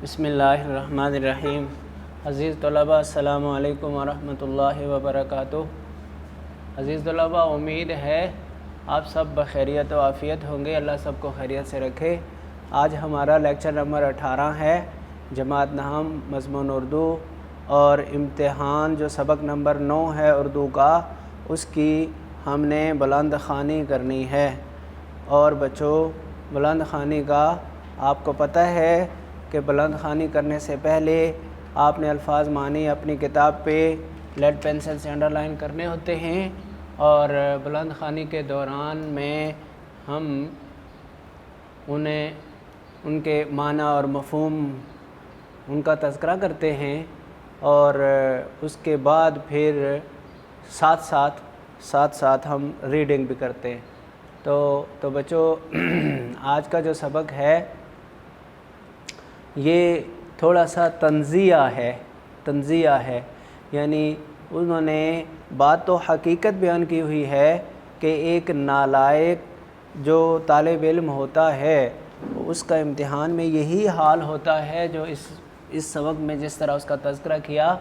بسم اللہ الرحمن الرحیم۔ عزیز طلباء، السلام علیکم ورحمۃ اللہ وبرکاتہ۔ عزیز طلباء، امید ہے آپ سب بخیریت و عافیت ہوں گے، اللہ سب کو خیریت سے رکھے۔ آج ہمارا لیکچر نمبر 18 ہے، جماعت نہم مضمون اردو، اور امتحان جو سبق نمبر 9 ہے اردو کا، اس کی ہم نے بلند خوانی کرنی ہے۔ اور بچوں، بلند خوانی کا آپ کو پتہ ہے کہ بلند خوانی کرنے سے پہلے آپ نے الفاظ معنی اپنی کتاب پہ لیڈ پینسل سے انڈر لائن کرنے ہوتے ہیں، اور بلند خوانی کے دوران میں ہم ان کے معنی اور مفہوم ان کا تذکرہ کرتے ہیں، اور اس کے بعد پھر ساتھ ساتھ ہم ریڈنگ بھی کرتے ہیں۔ تو بچوں، آج کا جو سبق ہے یہ تھوڑا سا تنزیہ ہے، یعنی انہوں نے بات تو حقیقت بیان کی ہوئی ہے کہ ایک نالائق جو طالب علم ہوتا ہے اس کا امتحان میں یہی حال ہوتا ہے جو اس سبق میں جس طرح اس کا تذکرہ کیا،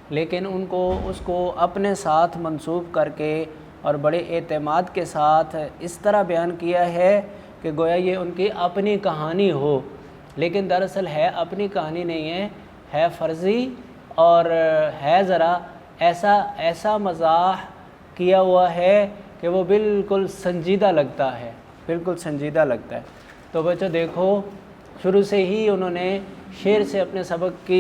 لیکن اس کو اپنے ساتھ منسوب کر کے اور بڑے اعتماد کے ساتھ اس طرح بیان کیا ہے کہ گویا یہ ان کی اپنی کہانی ہو، لیکن دراصل ہے اپنی کہانی نہیں ہے فرضی، اور ہے ذرا ایسا مزاح کیا ہوا ہے کہ وہ بالکل سنجیدہ لگتا ہے، تو بچوں دیکھو، شروع سے ہی انہوں نے شعر سے اپنے سبق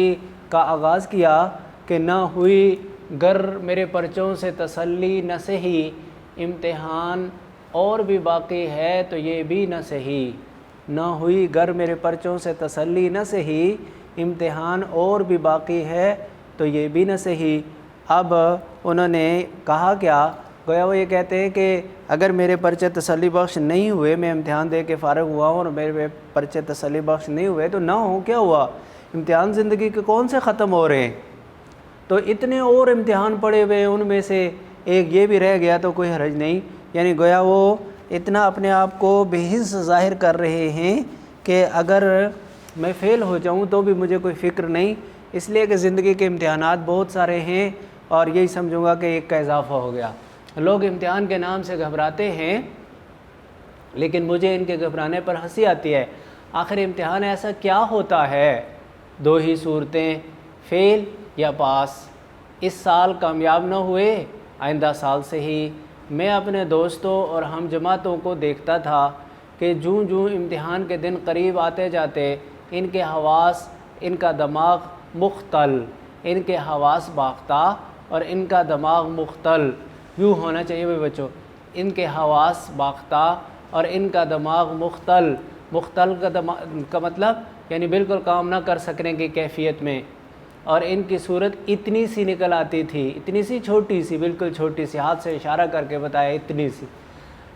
کا آغاز کیا کہ نہ ہوئی گر میرے پرچوں سے تسلی نہ سہی، امتحان اور بھی باقی ہے تو یہ بھی نہ سہی، نہ ہوئی گر میرے پرچوں سے تسلی نہ سہی، امتحان اور بھی باقی ہے تو یہ بھی نہ سہی۔ اب انہوں نے کہا کیا، گویا وہ یہ کہتے ہیں کہ اگر میرے پرچے تسلی بخش نہیں ہوئے، میں امتحان دے کے فارغ ہوا ہوں اور میرے پرچے تسلی بخش نہیں ہوئے تو نہ ہو، کیا ہوا؟ امتحان زندگی کے کون سے ختم ہو رہے ہیں؟ تو اتنے اور امتحان پڑے ہوئے، ان میں سے ایک یہ بھی رہ گیا تو کوئی حرج نہیں، یعنی گویا وہ اتنا اپنے آپ کو بے حس ظاہر کر رہے ہیں کہ اگر میں فیل ہو جاؤں تو بھی مجھے کوئی فکر نہیں، اس لیے کہ زندگی کے امتحانات بہت سارے ہیں اور یہی سمجھوں گا کہ ایک کا اضافہ ہو گیا۔ لوگ امتحان کے نام سے گھبراتے ہیں، لیکن مجھے ان کے گھبرانے پر ہنسی آتی ہے۔ آخر امتحان ایسا کیا ہوتا ہے؟ دو ہی صورتیں، فیل یا پاس۔ اس سال کامیاب نہ ہوئے، آئندہ سال سے ہی۔ میں اپنے دوستوں اور ہم جماعتوں کو دیکھتا تھا کہ جوں امتحان کے دن قریب آتے جاتے ان کے حواس، ان کا دماغ مختل، ان کے حواس باختہ اور ان کا دماغ مختل، یوں ہونا چاہیے بھائی بچوں، ان کے حواس باختہ اور ان کا دماغ مختل کا مطلب یعنی بالکل کام نہ کر سکنے کی کیفیت میں، اور ان کی صورت اتنی سی نکل آتی تھی، اتنی سی چھوٹی سی، بالکل چھوٹی سی، ہاتھ سے اشارہ کر کے بتایا اتنی سی۔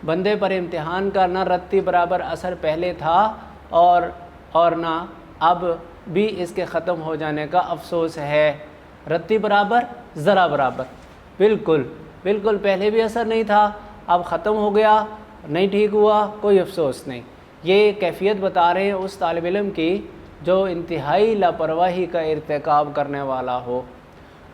بندے پر امتحان کا نہ رتی برابر اثر پہلے تھا اور نہ اب بھی اس کے ختم ہو جانے کا افسوس ہے۔ رتی برابر، ذرا برابر، بالکل پہلے بھی اثر نہیں تھا، اب ختم ہو گیا، نہیں ٹھیک ہوا، کوئی افسوس نہیں۔ یہ کیفیت بتا رہے ہیں اس طالب علم کی جو انتہائی لاپرواہی کا ارتکاب کرنے والا ہو۔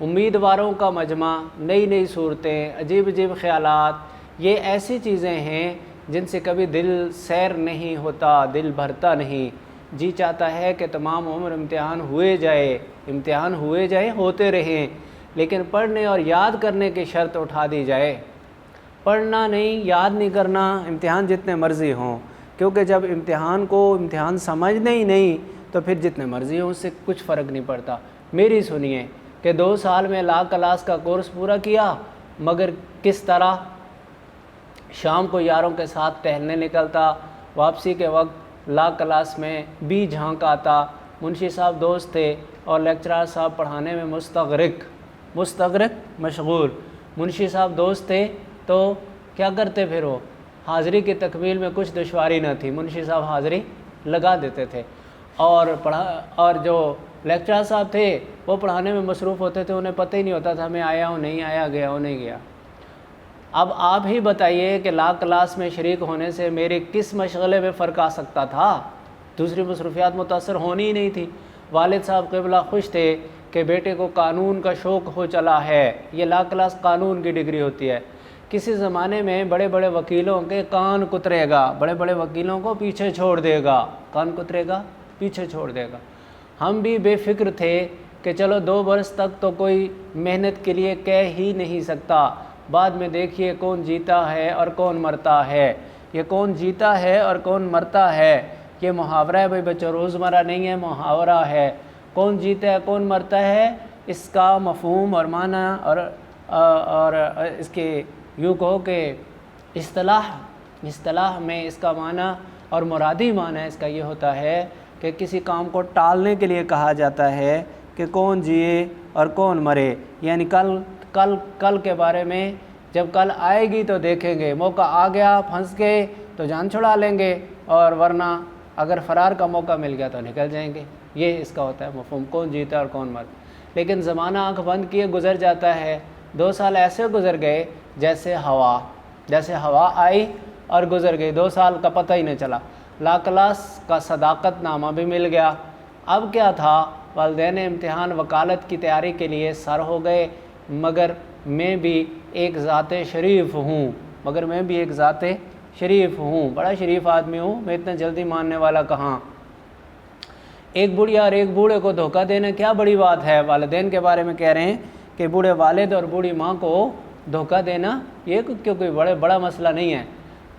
امیدواروں کا مجمع، نئی صورتیں، عجیب خیالات، یہ ایسی چیزیں ہیں جن سے کبھی دل سیر نہیں ہوتا، دل بھرتا نہیں، جی چاہتا ہے کہ تمام عمر امتحان ہوئے جائیں، ہوتے رہیں، لیکن پڑھنے اور یاد کرنے کی شرط اٹھا دی جائے۔ پڑھنا نہیں، یاد نہیں کرنا، امتحان جتنے مرضی ہوں، کیونکہ جب امتحان سمجھنے ہی نہیں تو پھر جتنے مرضی ہوں اس سے کچھ فرق نہیں پڑتا۔ میری سنیے کہ 2 سال میں لا کلاس کا کورس پورا کیا، مگر کس طرح شام کو یاروں کے ساتھ ٹہلنے نکلتا، واپسی کے وقت لا کلاس میں بھی جھانک آتا، منشی صاحب دوست تھے اور لیکچرار صاحب پڑھانے میں مستغرق مشغول۔ منشی صاحب دوست تھے تو کیا کرتے پھر وہ؟ حاضری کی تکمیل میں کچھ دشواری نہ تھی، منشی صاحب حاضری لگا دیتے تھے، اور جو لیکچرار صاحب تھے وہ پڑھانے میں مصروف ہوتے تھے، انہیں پتہ ہی نہیں ہوتا تھا میں آیا ہوں نہیں آیا، گیا ہوں نہیں گیا۔ اب آپ ہی بتائیے کہ لا کلاس میں شریک ہونے سے میرے کس مشغلے میں فرق آ سکتا تھا؟ دوسری مصروفیات متاثر ہونی ہی نہیں تھی، والد صاحب قبلہ خوش تھے کہ بیٹے کو قانون کا شوق ہو چلا ہے، یہ لا کلاس قانون کی ڈگری ہوتی ہے۔ کسی زمانے میں بڑے بڑے وکیلوں کے کان کترے گا، بڑے بڑے وکیلوں کو پیچھے چھوڑ دے گا، کان کترے گا پیچھے چھوڑ دے گا۔ ہم بھی بے فکر تھے کہ چلو 2 برس تک تو کوئی محنت کے لیے کہہ ہی نہیں سکتا، بعد میں دیکھیے کون جیتا ہے اور کون مرتا ہے۔ یہ کون جیتا ہے اور کون مرتا ہے یہ محاورہ ہے بھائی بچوں، روزمرہ نہیں ہے، محاورہ ہے۔ کون جیتا ہے کون مرتا ہے، اس کا مفہوم اور معنی اور اس کے یوں کہو کہ اصطلاح میں اس کا معنی اور مرادی معنی اس کا یہ ہوتا ہے کہ کسی کام کو ٹالنے کے لیے کہا جاتا ہے کہ کون جیے اور کون مرے، یعنی کل کے بارے میں جب کل آئے گی تو دیکھیں گے، موقع آ گیا پھنس گئے تو جان چھڑا لیں گے، اور ورنہ اگر فرار کا موقع مل گیا تو نکل جائیں گے۔ یہ اس کا ہوتا ہے مفہوم، کون جیتا اور کون مرتا۔ لیکن زمانہ آنکھ بند کیے گزر جاتا ہے۔ 2 سال ایسے گزر گئے جیسے ہوا آئی اور گزر گئی، 2 سال کا پتہ ہی نہیں چلا۔ لا کلاس کا صداقت نامہ بھی مل گیا۔ اب کیا تھا، والدین امتحان وکالت کی تیاری کے لیے سر ہو گئے، مگر میں بھی ایک ذات شریف ہوں، بڑا شریف آدمی ہوں، میں اتنا جلدی ماننے والا کہاں۔ ایک بڑھیا اور ایک بوڑھے کو دھوکہ دینا کیا بڑی بات ہے۔ والدین کے بارے میں کہہ رہے ہیں کہ بوڑھے والد اور بوڑھی ماں کو دھوکہ دینا یہ کوئی بڑا مسئلہ نہیں ہے۔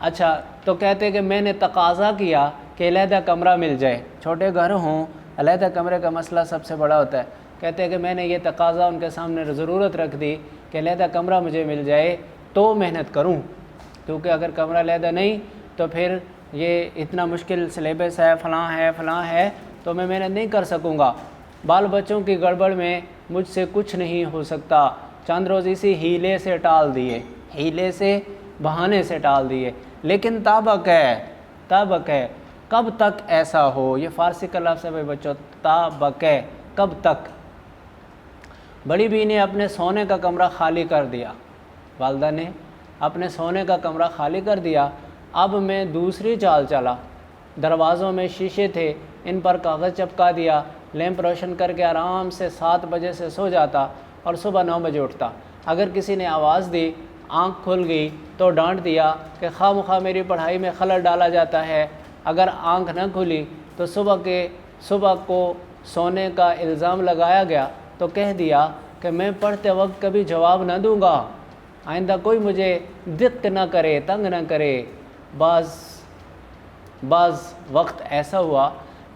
اچھا، تو کہتے ہیں کہ میں نے تقاضا کیا کہ علیحدہ کمرہ مل جائے، چھوٹے گھر ہوں علیحدہ کمرے کا مسئلہ سب سے بڑا ہوتا ہے۔ کہتے ہیں کہ میں نے یہ تقاضا ان کے سامنے ضرورت رکھ دی کہ علیحدہ کمرہ مجھے مل جائے تو محنت کروں، کیونکہ اگر کمرہ علیحدہ نہیں تو پھر یہ اتنا مشکل سلیبس ہے، فلاں ہے تو میں محنت نہیں کر سکوں گا۔ بال بچوں کی گڑبڑ میں مجھ سے کچھ نہیں ہو سکتا، چند روز اسی ہیلے سے ٹال دیے، بہانے سے ٹال دیے، لیکن تابق ہے کب تک ایسا ہو۔ یہ فارسی کا لفظ ہے بھائی بچوں، تابق ہے کب تک۔ بڑی بی نے اپنے سونے کا کمرہ خالی کر دیا، والدہ نے اپنے سونے کا کمرہ خالی کر دیا۔ اب میں دوسری چال چلا، دروازوں میں شیشے تھے، ان پر کاغذ چپکا دیا، لیمپ روشن کر کے آرام سے 7 بجے سے سو جاتا اور صبح 9 بجے اٹھتا۔ اگر کسی نے آواز دی، آنکھ کھل گئی تو ڈانٹ دیا کہ خواہ مخواہ میری پڑھائی میں خلل ڈالا جاتا ہے۔ اگر آنکھ نہ کھلی تو صبح کو سونے کا الزام لگایا گیا تو کہہ دیا کہ میں پڑھتے وقت کبھی جواب نہ دوں گا، آئندہ کوئی مجھے دق نہ کرے، تنگ نہ کرے۔ بعض وقت ایسا ہوا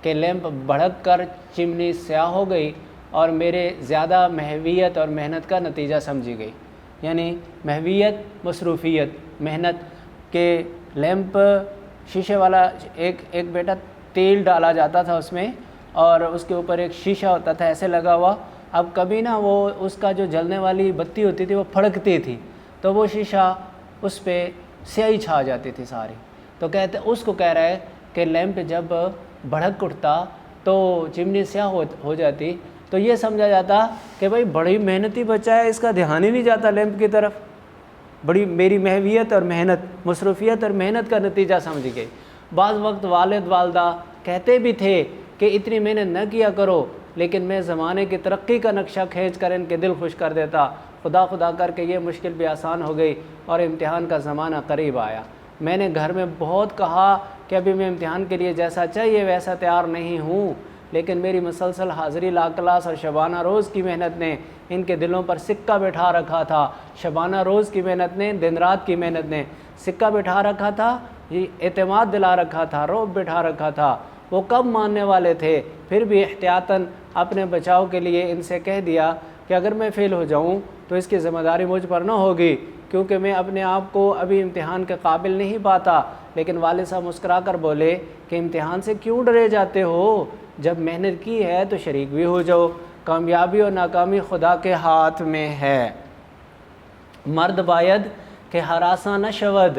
کہ لیمپ بھڑک کر چمنی سیاہ ہو گئی اور میرے زیادہ محویت اور محنت کا نتیجہ سمجھی گئی۔ یعنی محویت، مصروفیت، محنت کے لیمپ شیشے والا ایک بیٹا تیل ڈالا جاتا تھا اس میں، اور اس کے اوپر ایک شیشہ ہوتا تھا ایسے لگا ہوا۔ اب کبھی نا وہ اس کا جو جلنے والی بتی ہوتی تھی وہ پھڑکتی تھی تو وہ شیشہ اس پہ سیاہی چھا جاتی تھی ساری۔ تو اس کو کہہ رہا ہے کہ لیمپ جب بھڑک اٹھتا تو چمنی سیاہ ہو جاتی، تو یہ سمجھا جاتا کہ بھائی بڑی محنتی بچہ ہے، اس کا دھیان ہی نہیں جاتا لیمپ کی طرف، بڑی میری محویت اور محنت، مصروفیت اور محنت کا نتیجہ سمجھ گئی۔ بعض وقت والد والدہ کہتے بھی تھے کہ اتنی محنت نہ کیا کرو، لیکن میں زمانے کی ترقی کا نقشہ کھینچ کر ان کے دل خوش کر دیتا، خدا کر کے یہ مشکل بھی آسان ہو گئی اور امتحان کا زمانہ قریب آیا۔ میں نے گھر میں بہت کہا کہ ابھی میں امتحان کے لیے جیسا چاہیے ویسا تیار نہیں ہوں، لیکن میری مسلسل حاضری لا کلاس اور شبانہ روز کی محنت نے ان کے دلوں پر سکہ بٹھا رکھا تھا۔ شبانہ روز کی محنت نے، دن رات کی محنت نے سکہ بٹھا رکھا تھا، یہ اعتماد دلا رکھا تھا، رعب بٹھا رکھا تھا۔ وہ کب ماننے والے تھے، پھر بھی احتیاطاً اپنے بچاؤ کے لیے ان سے کہہ دیا کہ اگر میں فیل ہو جاؤں تو اس کی ذمہ داری مجھ پر نہ ہوگی، کیونکہ میں اپنے آپ کو ابھی امتحان کے قابل نہیں پاتا۔ لیکن والد صاحب مسکرا کر بولے کہ امتحان سے کیوں ڈرے جاتے ہو، جب محنت کی ہے تو شریک بھی ہو جاؤ، کامیابی اور ناکامی خدا کے ہاتھ میں ہے۔ مرد باید کہ ہراساں نہ شود،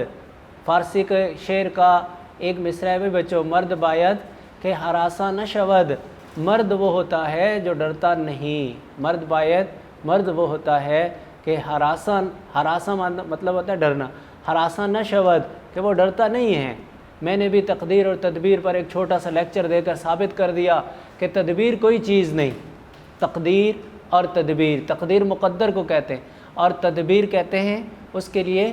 فارسی کے شعر کا ایک مصرع ہے بچوں، مرد باید کہ ہراساں نہ شود، مرد وہ ہوتا ہے جو ڈرتا نہیں۔ مرد وہ ہوتا ہے کہ ہراساں مطلب ہوتا ہے ڈرنا، ہراساں نہ شود کہ وہ ڈرتا نہیں ہے، میں نے بھی تقدیر اور تدبیر پر ایک چھوٹا سا لیکچر دے کر ثابت کر دیا کہ تدبیر کوئی چیز نہیں، تقدیر اور تدبیر، تقدیر مقدر کو کہتے ہیں اور تدبیر کہتے ہیں اس کے لیے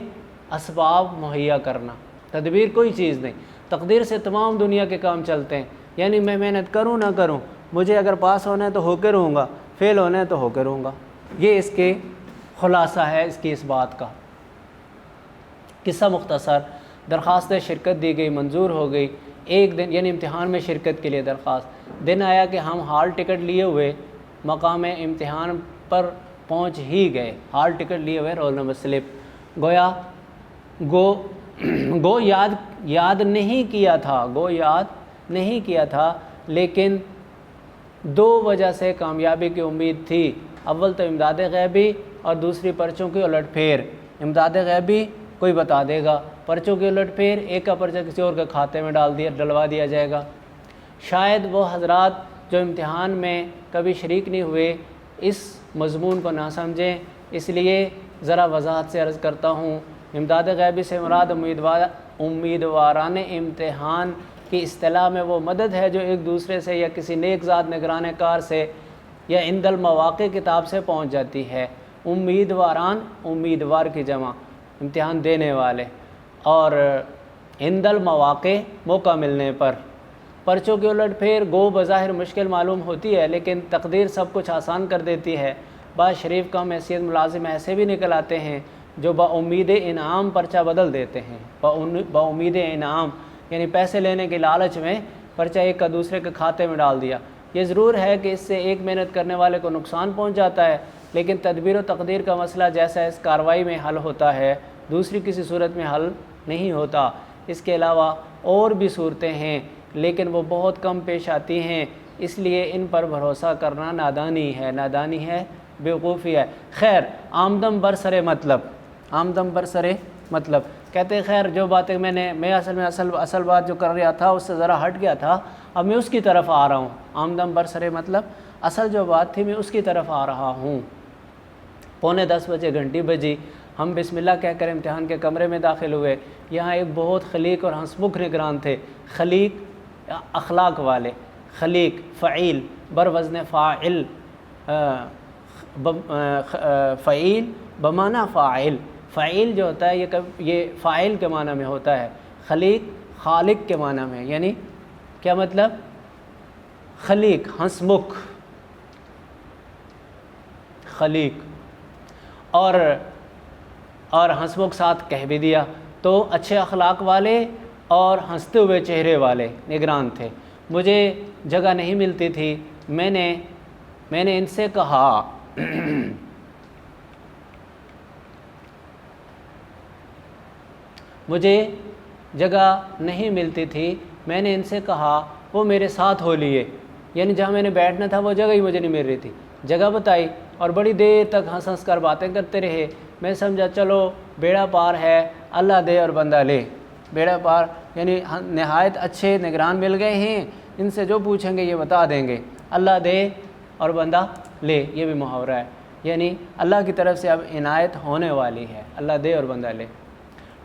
اسباب مہیا کرنا۔ تدبیر کوئی چیز نہیں، تقدیر سے تمام دنیا کے کام چلتے ہیں، یعنی میں محنت کروں نہ کروں، مجھے اگر پاس ہونا ہے تو ہو کے رہوں گا، فیل ہونا ہے تو ہو کے رہوں گا۔ یہ اس کے خلاصہ ہے اس کی اس بات کا۔ قصہ مختصر، درخواست شرکت دی گئی، منظور ہو گئی۔ ایک دن یعنی امتحان میں شرکت کے لیے درخواست، دن آیا کہ ہم ہال ٹکٹ لیے ہوئے مقام امتحان پر پہنچ ہی گئے، ہال ٹکٹ لیے ہوئے، رول نمبر سلپ گو یاد نہیں کیا تھا لیکن دو وجہ سے کامیابی کی امید تھی۔ اول تو امداد غیبی اور دوسری پرچوں کی الٹ پھیر۔ امداد غیبی کوئی بتا دے گا، پرچوں کی الٹ پھیر ایک کا پرچہ کسی اور کے کھاتے میں ڈلوا دیا جائے گا۔ شاید وہ حضرات جو امتحان میں کبھی شریک نہیں ہوئے اس مضمون کو نہ سمجھیں، اس لیے ذرا وضاحت سے عرض کرتا ہوں۔ امداد غیبی سے مراد امیدواران امتحان کی اصطلاح میں وہ مدد ہے جو ایک دوسرے سے یا کسی نیک ذات نگران کار سے یا عند المواقع کتاب سے پہنچ جاتی ہے۔ امیدواران، امیدوار کی جمع، امتحان دینے والے، اور عند المواقع موقع ملنے پر۔ پرچوں کی الٹ پھیر گو بظاہر مشکل معلوم ہوتی ہے لیکن تقدیر سب کچھ آسان کر دیتی ہے۔ بعض شریف کم حیثیت ملازم ایسے بھی نکل آتے ہیں جو با امید انعام پرچہ بدل دیتے ہیں۔ با امید انعام یعنی پیسے لینے کے لالچ میں پرچہ ایک کا دوسرے کے کھاتے میں ڈال دیا۔ یہ ضرور ہے کہ اس سے ایک محنت کرنے والے کو نقصان پہنچ جاتا ہے، لیکن تدبیر و تقدیر کا مسئلہ جیسا اس کارروائی میں حل ہوتا ہے دوسری کسی صورت میں حل نہیں ہوتا۔ اس کے علاوہ اور بھی صورتیں ہیں لیکن وہ بہت کم پیش آتی ہیں، اس لیے ان پر بھروسہ کرنا نادانی ہے، بیوقوفی ہے۔ خیر، آمدم برسر مطلب کہتے ہیں خیر جو باتیں میں اصل بات جو کر رہا تھا اس سے ذرا ہٹ گیا تھا، اب میں اس کی طرف آ رہا ہوں۔ آمدم برسر مطلب اصل جو بات تھی میں اس کی طرف آ رہا ہوں۔ 9:45 بجے گھنٹی بجی، ہم بسم اللہ کہہ کر امتحان کے کمرے میں داخل ہوئے۔ یہاں ایک بہت خلیق اور ہنسمکھ نگران تھے۔ خلیق اخلاق والے، خلیق فعیل بر وزن فاعل، فعیل بمعنی فاعل، فعیل جو ہوتا ہے یہ فاعل کے معنی میں ہوتا ہے، خلیق خالق کے معنی میں، یعنی کیا مطلب؟ خلیق ہنسمکھ، خلیق اور ہنسمکھ ساتھ کہہ بھی دیا، تو اچھے اخلاق والے اور ہنستے ہوئے چہرے والے نگران تھے۔ مجھے جگہ نہیں ملتی تھی، میں نے ان سے کہا مجھے جگہ نہیں ملتی تھی، میں نے ان سے کہا وہ میرے ساتھ ہو لیے، یعنی جہاں میں نے بیٹھنا تھا وہ جگہ ہی مجھے نہیں مل رہی تھی۔ جگہ بتائی اور بڑی دیر تک ہنس کر باتیں کرتے رہے۔ میں سمجھا چلو بیڑا پار ہے، اللہ دے اور بندہ لے۔ بیڑا پار یعنی نہایت اچھے نگران مل گئے ہیں، ان سے جو پوچھیں گے یہ بتا دیں گے۔ اللہ دے اور بندہ لے، یہ بھی محاورہ ہے، یعنی اللہ کی طرف سے اب عنایت ہونے والی ہے، اللہ دے اور بندہ لے۔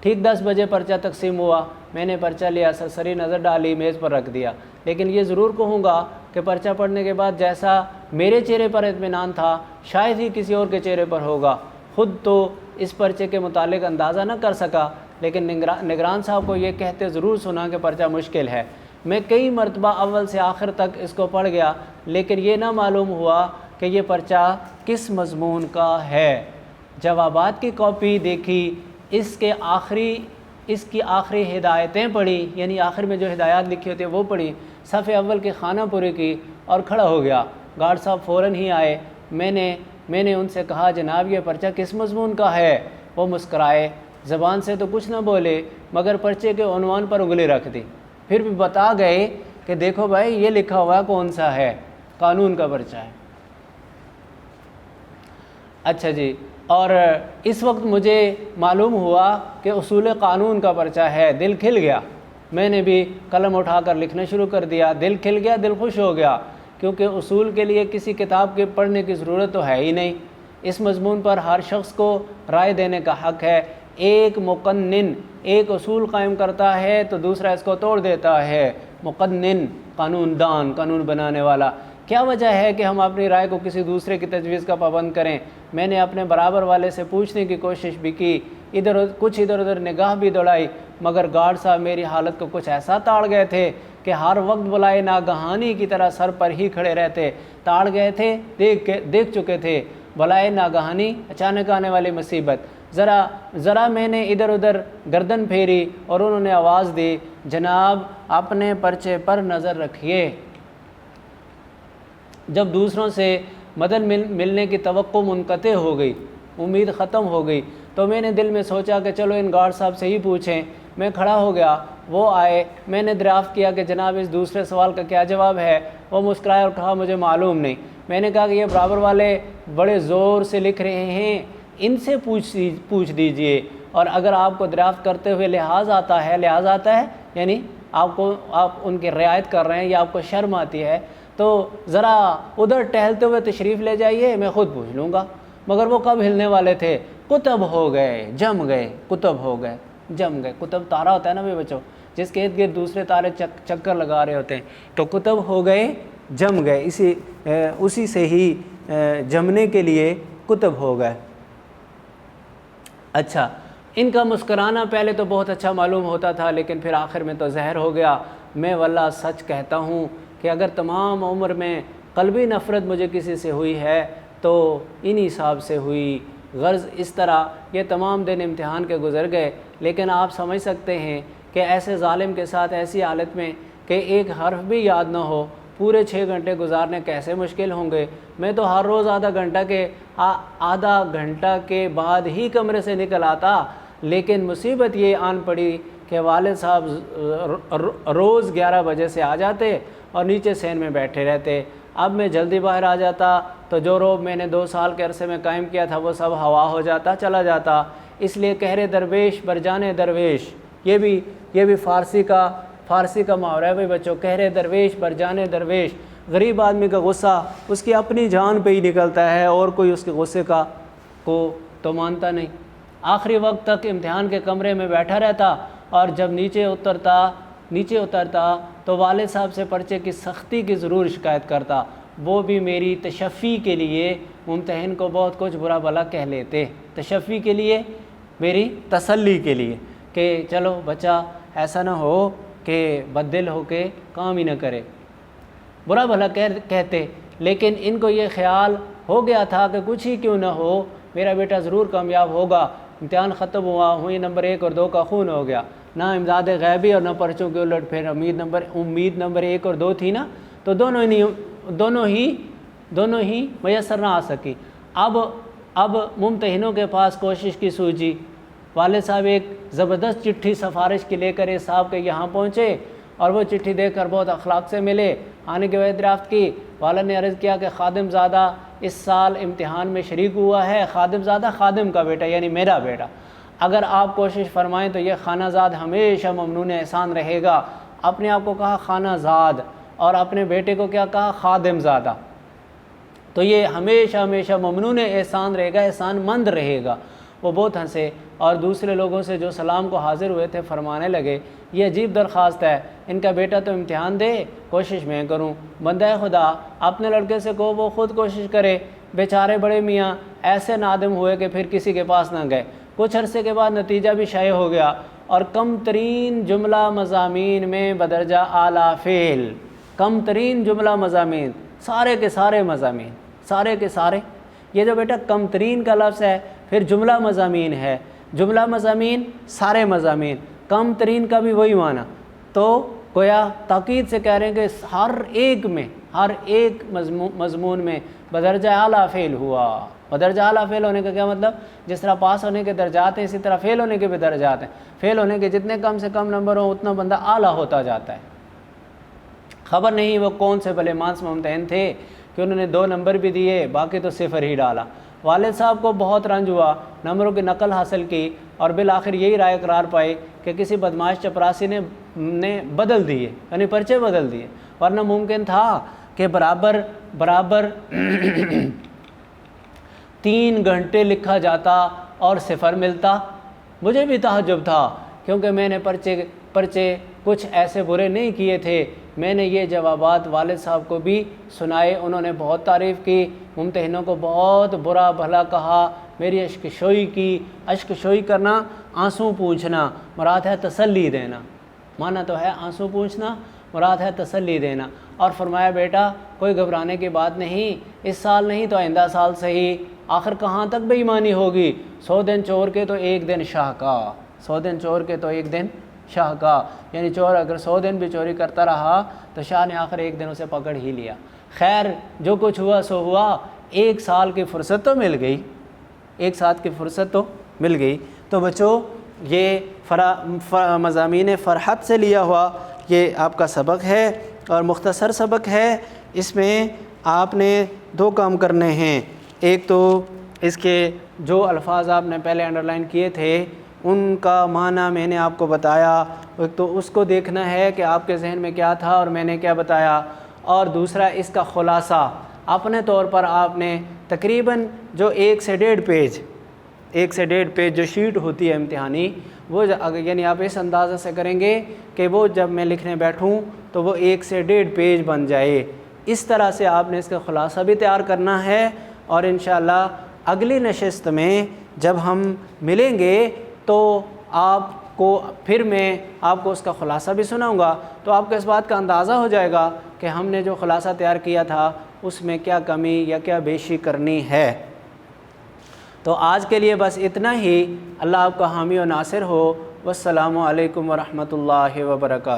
ٹھیک 10 بجے پرچہ تقسیم ہوا، میں نے پرچہ لیا، سرسری نظر ڈالی، میز پر رکھ دیا، لیکن یہ ضرور کہوں گا کہ پرچہ پڑھنے کے بعد جیسا میرے چہرے پر اطمینان تھا شاید ہی کسی اور کے چہرے پر ہوگا۔ خود تو اس پرچے کے متعلق اندازہ نہ کر سکا، لیکن نگران صاحب کو یہ کہتے ضرور سنا کہ پرچہ مشکل ہے۔ میں کئی مرتبہ اول سے آخر تک اس کو پڑھ گیا، لیکن یہ نہ معلوم ہوا کہ یہ پرچہ کس مضمون کا ہے۔ جوابات کی کاپی دیکھی، اس کی آخری ہدایتیں پڑھی، یعنی آخر میں جو ہدایات لکھی ہوتی ہیں وہ پڑھی، صفحے اول کی خانہ پوری کی اور کھڑا ہو گیا۔ گارڈ صاحب فوراً ہی آئے۔ میں نے ان سے کہا جناب یہ پرچہ کس مضمون کا ہے؟ وہ مسکرائے، زبان سے تو کچھ نہ بولے مگر پرچے کے عنوان پر انگلی رکھ دی، پھر بھی بتا گئے کہ دیکھو بھائی یہ لکھا ہوا کون سا ہے، قانون کا پرچہ ہے۔ اچھا جی، اور اس وقت مجھے معلوم ہوا کہ اصول قانون کا پرچہ ہے۔ دل کھل گیا، میں نے بھی قلم اٹھا کر لکھنا شروع کر دیا۔ دل کھل گیا، دل خوش ہو گیا، کیونکہ اصول کے لیے کسی کتاب کے پڑھنے کی ضرورت تو ہے ہی نہیں۔ اس مضمون پر ہر شخص کو رائے دینے کا حق ہے۔ ایک مقنن، ایک اصول قائم کرتا ہے تو دوسرا اس کو توڑ دیتا ہے۔ مقنن، قانون دان، قانون بنانے والا۔ کیا وجہ ہے کہ ہم اپنی رائے کو کسی دوسرے کی تجویز کا پابند کریں؟ میں نے اپنے برابر والے سے پوچھنے کی کوشش بھی کی، ادھر ادھر نگاہ بھی دوڑائی، مگر گارڈ صاحب میری حالت کو کچھ ایسا تاڑ گئے تھے کہ ہر وقت بلائے ناگہانی کی طرح سر پر ہی کھڑے رہتے۔ تاڑ گئے تھے، دیکھ چکے تھے بلائے ناگہانی، اچانک آنے والی مصیبت۔ ذرا میں نے ادھر ادھر گردن پھیری اور انہوں نے آواز دی، جناب اپنے پرچے پر نظر رکھیے۔ جب دوسروں سے مدد ملنے کی توقع منقطع ہو گئی، امید ختم ہو گئی، تو میں نے دل میں سوچا کہ چلو ان گارڈ صاحب سے ہی پوچھیں۔ میں کھڑا ہو گیا، وہ آئے، میں نے دریافت کیا کہ جناب اس دوسرے سوال کا کیا جواب ہے؟ وہ مسکرائے اور کہا مجھے معلوم نہیں۔ میں نے کہا کہ یہ برابر والے بڑے زور سے لکھ رہے ہیں، ان سے پوچھ دیجئے، اور اگر آپ کو دریافت کرتے ہوئے لحاظ آتا ہے یعنی آپ ان کی رعایت کر رہے ہیں یا آپ کو شرم آتی ہے تو ذرا ادھر ٹہلتے ہوئے تشریف لے جائیے، میں خود پوچھ لوں گا۔ مگر وہ کب ہلنے والے تھے؟ کتب ہو گئے، جم گئے، کتب ہو گئے، جم گئے۔ کتب تارا ہوتا ہے نا بچوں، جس کے ارد گرد دوسرے تارے چکر لگا رہے ہوتے ہیں، تو کتب ہو گئے، جم گئے، اسی سے ہی جمنے کے لیے کتب ہو گئے۔ اچھا، ان کا مسکرانا پہلے تو بہت اچھا معلوم ہوتا تھا، لیکن پھر آخر میں تو زہر ہو گیا۔ میں واللہ سچ کہتا ہوں کہ اگر تمام عمر میں قلبی نفرت مجھے کسی سے ہوئی ہے تو انہی صاحب سے ہوئی۔ غرض اس طرح یہ تمام دن امتحان کے گزر گئے، لیکن آپ سمجھ سکتے ہیں کہ ایسے ظالم کے ساتھ ایسی حالت میں کہ ایک حرف بھی یاد نہ ہو پورے 6 گھنٹے گزارنے کیسے مشکل ہوں گے۔ میں تو ہر روز آدھا گھنٹہ کے بعد ہی کمرے سے نکل آتا، لیکن مصیبت یہ آن پڑی کہ والد صاحب روز 11 بجے سے آ جاتے اور نیچے سین میں بیٹھے رہتے۔ اب میں جلدی باہر آ جاتا تو جو روب میں نے 2 سال کے عرصے میں قائم کیا تھا وہ سب ہوا ہو جاتا، چلا جاتا۔ اس لیے کہر درویش برجانے درویش، یہ بھی فارسی کا محاورہ ہے بھائی بچوں، کہر درویش برجانے درویش۔ غریب آدمی کا غصہ اس کی اپنی جان پہ ہی نکلتا ہے، اور کوئی اس کے غصے کو تو مانتا نہیں۔ آخری وقت تک امتحان کے کمرے میں بیٹھا رہتا، اور جب نیچے اترتا تو والد صاحب سے پرچے کی سختی کی ضرور شکایت کرتا۔ وہ بھی میری تشفی کے لیے ممتحن کو بہت کچھ برا بھلا کہہ لیتے، تشفی کے لیے، میری تسلی کے لیے کہ چلو بچہ ایسا نہ ہو کہ بددل ہو کے کام ہی نہ کرے، برا بھلا کہتے۔ لیکن ان کو یہ خیال ہو گیا تھا کہ کچھ ہی کیوں نہ ہو میرا بیٹا ضرور کامیاب ہوگا۔ امتحان ختم ہوا، ہوئی نمبر 1 اور 2 کا خون ہو گیا، نہ امداد غیبی اور نہ پرچوں کے الٹ پھیر، امید نمبر 1 اور 2 تھی نا، تو دونوں ہی میسر نہ آ سکی۔ اب ممتحنوں کے پاس کوشش کی سوجی۔ والد صاحب ایک زبردست چٹھی سفارش کی لے کر اس صاحب کے یہاں پہنچے، اور وہ چٹھی دیکھ کر بہت اخلاق سے ملے۔ آنے کے بعد دریافت کی، والد نے عرض کیا کہ خادم زادہ اس سال امتحان میں شریک ہوا ہے۔ خادم زادہ خادم کا بیٹا یعنی میرا بیٹا، اگر آپ کوشش فرمائیں تو یہ خانہ زاد ہمیشہ ممنون احسان رہے گا۔ اپنے آپ کو کہا خانہ زاد، اور اپنے بیٹے کو کیا کہا؟ خادم زادہ۔ تو یہ ہمیشہ ممنون احسان رہے گا، احسان مند رہے گا۔ وہ بہت ہنسے اور دوسرے لوگوں سے جو سلام کو حاضر ہوئے تھے فرمانے لگے، یہ عجیب درخواست ہے، ان کا بیٹا تو امتحان دے، کوشش میں کروں۔ بندہ خدا اپنے لڑکے سے کہو وہ خود کوشش کرے۔ بیچارے بڑے میاں ایسے نادم ہوئے کہ پھر کسی کے پاس نہ گئے۔ کچھ عرصے کے بعد نتیجہ بھی شائع ہو گیا، اور کم ترین جملہ مضامین میں بدرجہ اعلیٰ فعل، کم ترین جملہ مضامین، سارے کے سارے، یہ جو بیٹا کم ترین کا لفظ ہے، پھر جملہ مضامین ہے، جملہ مضامین سارے مضامین، کم ترین کا بھی وہی معنی۔ تو گویا تاکید سے کہہ رہے ہیں کہ ہر ایک مضمون میں بدرجہ اعلیٰ فعل ہوا۔ بدرجہ اعلیٰ فعل ہونے کا کیا مطلب؟ جس طرح پاس ہونے کے درجات ہیں اسی طرح فیل ہونے کے بھی درجات ہیں۔ فیل ہونے کے جتنے کم سے کم نمبر ہوں اتنا بندہ اعلیٰ ہوتا جاتا ہے۔ خبر نہیں وہ کون سے بھلے مانس ممتحن تھے کہ انہوں نے 2 نمبر بھی دیے، باقی تو 0 ہی ڈالا۔ والد صاحب کو بہت رنج ہوا، نمبروں کی نقل حاصل کی، اور بالآخر یہی رائے قرار پائی کہ کسی بدماش چپراسی نے بدل دیے، یعنی پرچے بدل دیے، ورنہ ممکن تھا کہ برابر 3 گھنٹے لکھا جاتا اور 0 ملتا۔ مجھے بھی تعجب تھا کیونکہ میں نے پرچے کچھ ایسے برے نہیں کیے تھے۔ میں نے یہ جوابات والد صاحب کو بھی سنائے، انہوں نے بہت تعریف کی، ممتحنوں کو بہت برا بھلا کہا، میری اشکشوئی کی۔ اشکشوئی کرنا آنسو پوچھنا مراد ہے تسلی دینا، معنی تو ہے آنسو پوچھنا، مراد ہے تسلی دینا۔ اور فرمایا بیٹا کوئی گھبرانے کی بات نہیں، اس سال نہیں تو آئندہ سال صحیح، آخر کہاں تک بے ایمانی ہوگی؟ 100 دن چور کے تو ایک دن شاہ کا، 100 دن چور کے تو ایک دن شاہ کا، یعنی چور اگر 100 دن بھی چوری کرتا رہا تو شاہ نے آخر ایک دن اسے پکڑ ہی لیا۔ خیر جو کچھ ہوا سو ہوا، ایک سال کی فرصت تو مل گئی، ایک ساتھ کی فرصت تو مل گئی۔ تو بچوں یہ مضامین فرحت سے لیا ہوا یہ آپ کا سبق ہے، اور مختصر سبق ہے، اس میں آپ نے 2 کام کرنے ہیں۔ ایک تو اس کے جو الفاظ آپ نے پہلے انڈرلائن کیے تھے ان کا معنی میں نے آپ کو بتایا، ایک تو اس کو دیکھنا ہے کہ آپ کے ذہن میں کیا تھا اور میں نے کیا بتایا، اور دوسرا اس کا خلاصہ اپنے طور پر آپ نے تقریباً جو 1 سے 1.5 پیج جو شیٹ ہوتی ہے امتحانی، وہ یعنی آپ اس اندازہ سے کریں گے کہ وہ جب میں لکھنے بیٹھوں تو وہ 1 سے 1.5 پیج بن جائے۔ اس طرح سے آپ نے اس کا خلاصہ بھی تیار کرنا ہے، اور انشاءاللہ اگلی نشست میں جب ہم ملیں گے تو پھر میں آپ کو اس کا خلاصہ بھی سناؤں گا، تو آپ کو اس بات کا اندازہ ہو جائے گا کہ ہم نے جو خلاصہ تیار کیا تھا اس میں کیا کمی یا کیا بیشی کرنی ہے۔ تو آج کے لیے بس اتنا ہی۔ اللہ آپ کا حامی و ناصر ہو۔ والسلام علیکم ورحمۃ اللہ وبرکاتہ۔